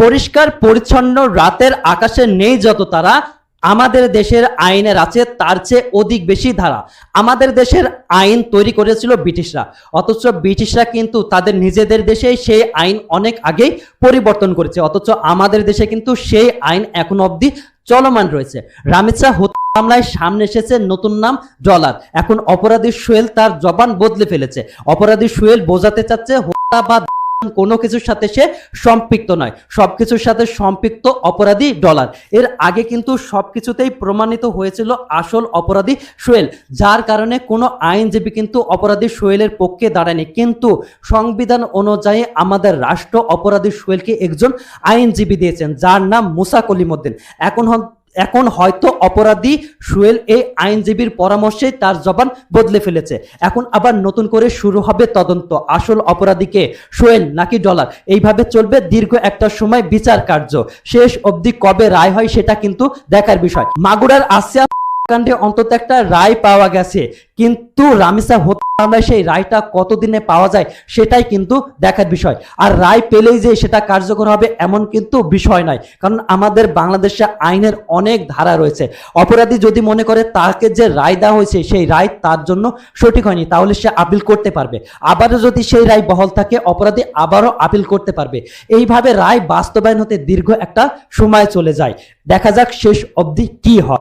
পরিষ্কার পরিচ্ছন্ন রাতের আকাশে নেই যত তারা, আমাদের দেশের আইনের আছে তার চেয়ে অধিক বেশি ধারা। আমাদের দেশের আইন তৈরি করেছিল ব্রিটিশরা, অথচ ব্রিটিশরা কিন্তু তাদের নিজেদের দেশে সেই আইন অনেক আগেই পরিবর্তন করেছে, অথচ আমাদের দেশে কিন্তু সেই আইন এখন অবধি চলমান রয়েছে। রামিসা হত্যা মামলায় সামনে এসেছে নতুন নাম ডলার। এখন অপরাধী সোহেল তার জবান বদলে ফেলেছে। অপরাধী সোহেল বোঝাতে চাচ্ছে হত্যা বা কোনো কিছুর সাথে সে সম্পৃক্ত নয়, সবকিছুর সাথে সম্পৃক্ত অপরাধী ডলার। এর আগে কিন্তু সবকিছুতেই প্রমাণিত হয়েছিল আসল অপরাধী সোহেল, যার কারণে কোনো আইনজীবী কিন্তু অপরাধী সোহেলের পক্ষে দাঁড়ায়নি। কিন্তু সংবিধান অনুযায়ী আমাদের রাষ্ট্র অপরাধী সোহেলকে একজন আইনজীবী দিয়েছেন, যার নাম মুসা কলিমউদ্দিন। এখন হয়তো অপরাধী সোহেল এই আইনজীবীর পরামর্শে তার জবান বদলে ফেলেছে। এখন আবার নতুন করে শুরু হবে তদন্ত, আসল অপরাধীকে সোহেল নাকি ডলার। এইভাবে চলবে দীর্ঘ একটা সময় বিচার কার্য, শেষ অবধি কবে রায় হয় সেটা কিন্তু দেখার বিষয়। মাগুরার আসিয়া কাণ্ডে অন্তত একটা রায় পাওয়া গেছে, কিন্তু রামিসা হত্যা মামলায় সেই রায়টা কতদিনে পাওয়া যায় সেটাই কিন্তু দেখার বিষয়। আর রায় পেলেই যে সেটা কার্যকর হবে এমন কিন্তু বিষয় নয়, কারণ আমাদের বাংলাদেশে আইনের অনেক ধারা রয়েছে। অপরাধী যদি মনে করে তাকে যে রায় দেওয়া হয়েছে সেই রায় তার জন্য সঠিক হয়নি, তাহলে সে আপিল করতে পারবে। আবারও যদি সেই রায় বহাল থাকে, অপরাধী আবারও আপিল করতে পারবে। এইভাবে রায় বাস্তবায়ন হতে দীর্ঘ একটা সময় চলে যায়। দেখা যাক শেষ অবধি কি হয়।